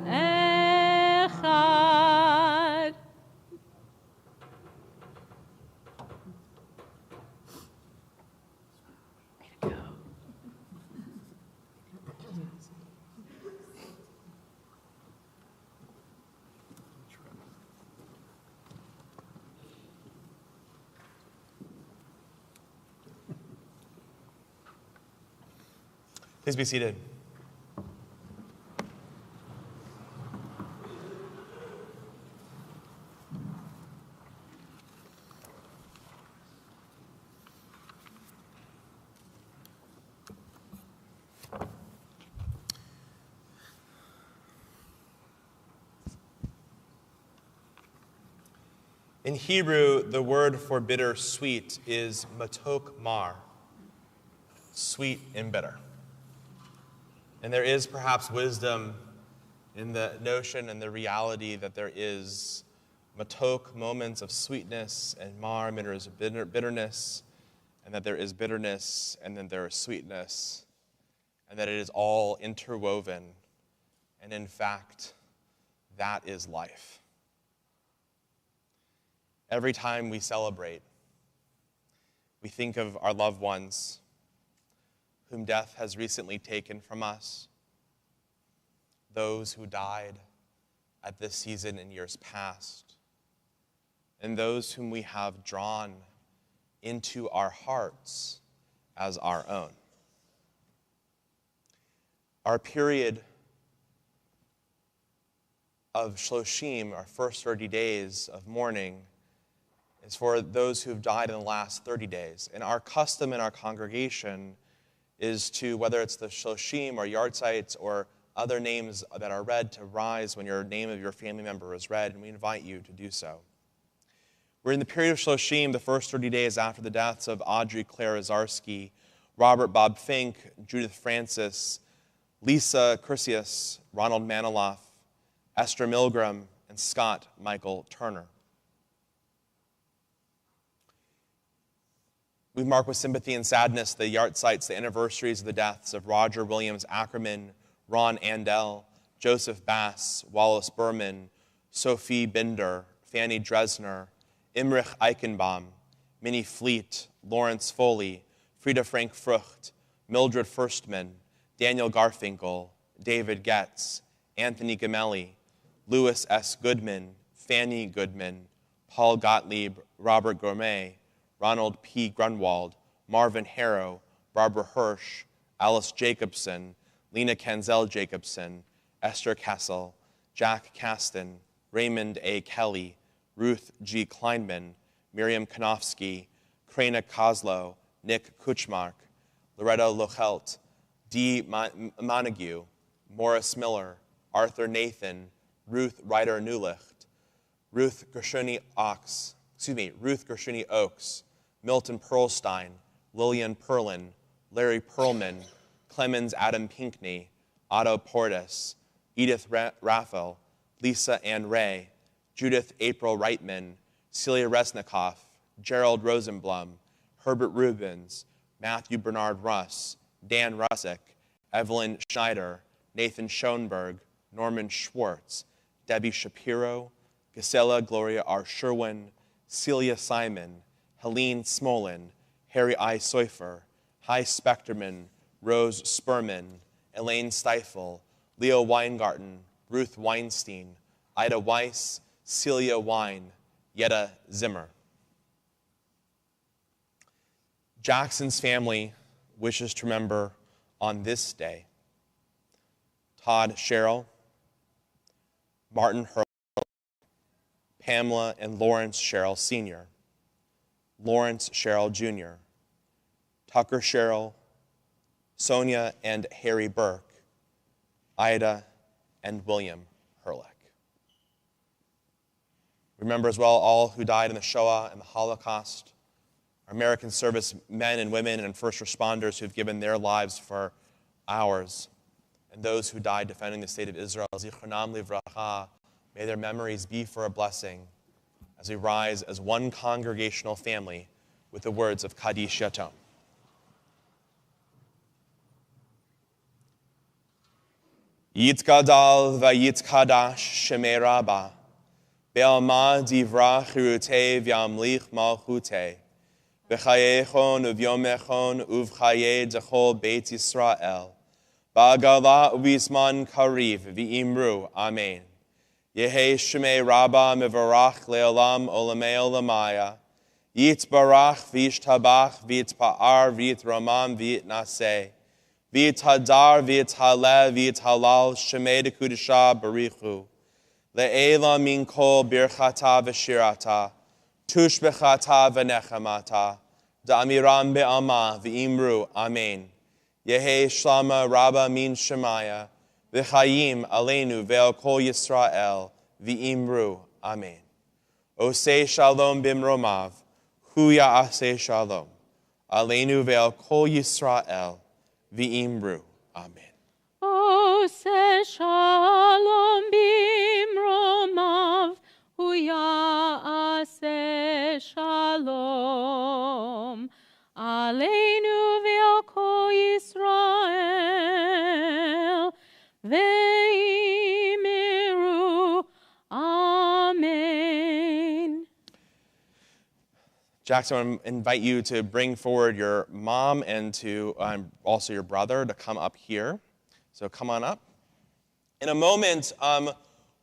אחד. Please be seated. In Hebrew, the word for bitter sweet is matok mar, sweet and bitter. And there is perhaps wisdom in the notion and the reality that there is matok, moments of sweetness, and mar, minutes of bitterness, and that there is bitterness, and then there is sweetness, and that it is all interwoven. And in fact, that is life. Every time we celebrate, we think of our loved ones whom death has recently taken from us, those who died at this season in years past, and those whom we have drawn into our hearts as our own. Our period of Shloshim, our first 30 days of mourning, is for those who have died in the last 30 days. And our custom in our congregation is to, whether it's the Shloshim or Yartzites or other names that are read, to rise when your name of your family member is read, and we invite you to do so. We're in the period of Shloshim, the first 30 days after the deaths of Audrey Claire Azarski, Robert Bob Fink, Judith Francis, Lisa Cursius, Ronald Maniloff, Esther Milgram, and Scott Michael Turner. We mark with sympathy and sadness the Yartzites, the anniversaries of the deaths of Roger Williams Ackerman, Ron Andel, Joseph Bass, Wallace Berman, Sophie Binder, Fanny Dresner, Imrich Eichenbaum, Minnie Fleet, Lawrence Foley, Frieda Frank Frucht, Mildred Firstman, Daniel Garfinkel, David Getz, Anthony Gamelli, Louis S. Goodman, Fanny Goodman, Paul Gottlieb, Robert Gourmet, Ronald P. Grunwald, Marvin Harrow, Barbara Hirsch, Alice Jacobson, Lena Kanzel Jacobson, Esther Kessel, Jack Kasten, Raymond A. Kelly, Ruth G. Kleinman, Miriam Kanofsky, Krena Kozlow, Nick Kuchmark, Loretta Lochelt, Dee Montague, Morris Miller, Arthur Nathan, Ruth Ryder Newlicht, Ruth Gershuni Oaks, Milton Perlstein, Lillian Perlin, Larry Perlman, Clemens Adam Pinkney, Otto Portis, Edith Raphael, Lisa Ann Ray, Judith April Reitman, Celia Resnikoff, Gerald Rosenblum, Herbert Rubens, Matthew Bernard Russ, Dan Russick, Evelyn Schneider, Nathan Schoenberg, Norman Schwartz, Debbie Shapiro, Gisela Gloria R. Sherwin, Celia Simon, Helene Smolin, Harry I. Seufer, Hy Specterman, Rose Spurman, Elaine Steifel, Leo Weingarten, Ruth Weinstein, Ida Weiss, Celia Wine, Yetta Zimmer. Jackson's family wishes to remember on this day Todd Sherrill, Martin Hurl, Pamela and Lawrence Sherrill Sr., Lawrence Sherrill Jr., Tucker Sherrill, Sonia and Harry Burke, Ida and William Herlick. Remember as well all who died in the Shoah and the Holocaust, our American service men and women and first responders who have given their lives for ours, and those who died defending the state of Israel. Zichronam livracha, may their memories be for a blessing as we rise as one congregational family with the words of Kaddish Yatom. Yitkadal vayitkadash shemei rabba, be'alma divra chirute v'yamlich malchute, b'chayechon uvyomechon uvchaye dechol beit Yisrael, ba'agala uvisman kariv v'imru, amen. Yehe shemei rabba mevarach le'olam olamei olamaya, yitbarach v'yishtabach v'yitpa'ar v'yitramam v'yitnaseh, V'yithadar, v'yithalev, v'yithalal, shemei dekudesha barichu. Le'ela min kol birchata v'shirata, tush bechata v'nechamata, da'amiram be'alma v'imru, amen. Yehe shlama rabba min shemaya, v'chayim aleinu ve'al kol Yisrael, v'imru, amen. Osei shalom bimromav, hu ya'aseh shalom, aleinu ve'al kol Yisrael, v'imru, amen. Ose shalom bimromav, hu ya'aseh shalom, aleinu ve'al kol Yisrael, v'imru, amen. Jackson, I want to invite you to bring forward your mom and to also your brother to come up here. So come on up. In a moment,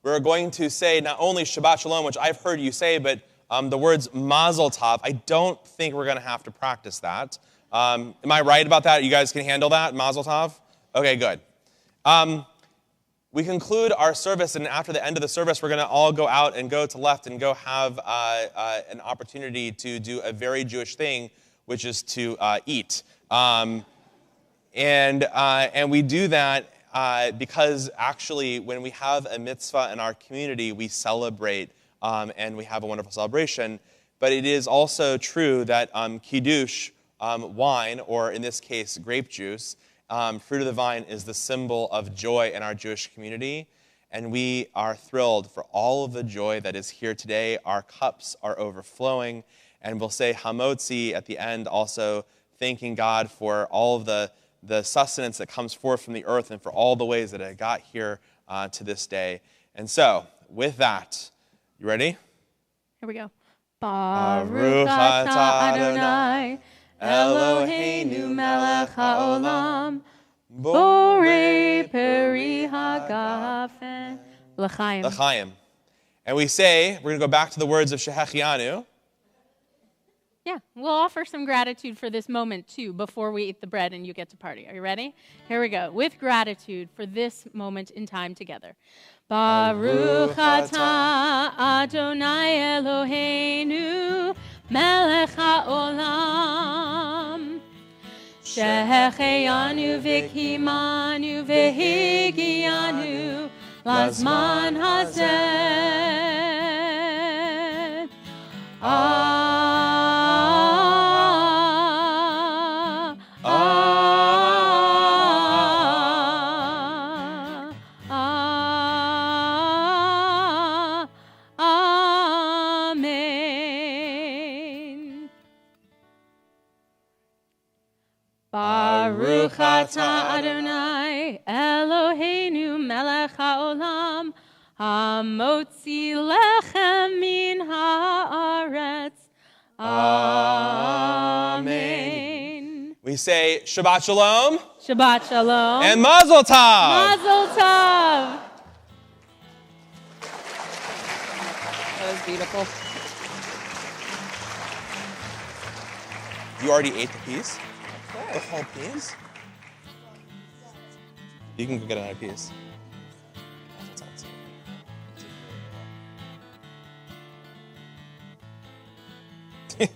we're going to say not only Shabbat Shalom, which I've heard you say, but the words Mazel Tov. I don't think we're going to have to practice that. Am I right about that? You guys can handle that, Mazel Tov? Okay, good. We conclude our service, and after the end of the service, we're going to all go out and go to left and go have an opportunity to do a very Jewish thing, which is to eat. And we do that because actually when we have a mitzvah in our community, we celebrate and we have a wonderful celebration. But it is also true that kiddush, wine, or in this case, grape juice, fruit of the vine is the symbol of joy in our Jewish community, and we are thrilled for all of the joy that is here today. Our cups are overflowing, and we'll say Hamotzi at the end, also thanking God for all of the sustenance that comes forth from the earth and for all the ways that it got here to this day. And so, with that, you ready? Here we go. Baruch atah Adonai, Eloheinu melech haolam, Borei peri hagafen. L'chaim. L'chaim. And we say, we're going to go back to the words of Shehechianu. Yeah, we'll offer some gratitude for this moment, too, before we eat the bread and you get to party. Are you ready? Here we go. With gratitude for this moment in time together. Baruch atah Adonai Eloheinu melech haolam shehecheyanu v'kimanu v'higianu lazman hazeh. Amen. Baruch atah Adonai Eloheinu melech haolam hamotzi lechem min haaretz. Amen. We say Shabbat Shalom Shabbat Shalom. and Mazel Tov. Mazel Tov. That was beautiful. You already ate the piece? The whole piece? You can go get another piece. We're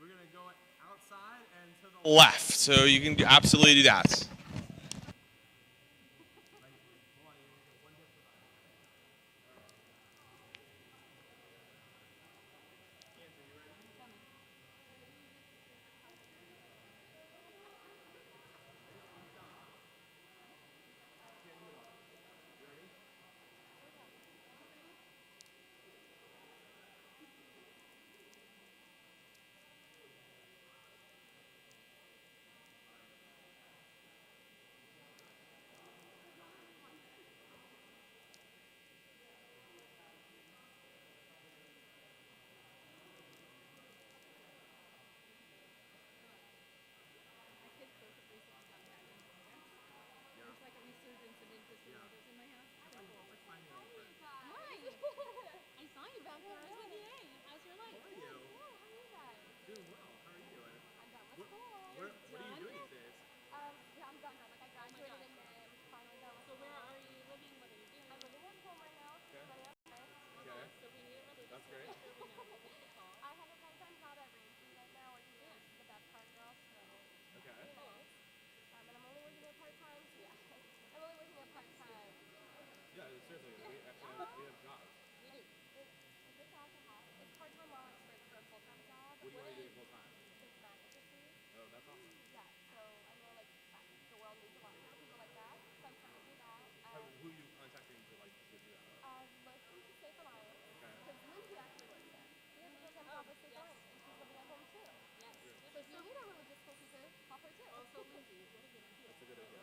going to go outside and to the left, so you can absolutely do that. If you need a religious school teacher, call her too. Also, Lindsay, what a good idea. That's a good idea.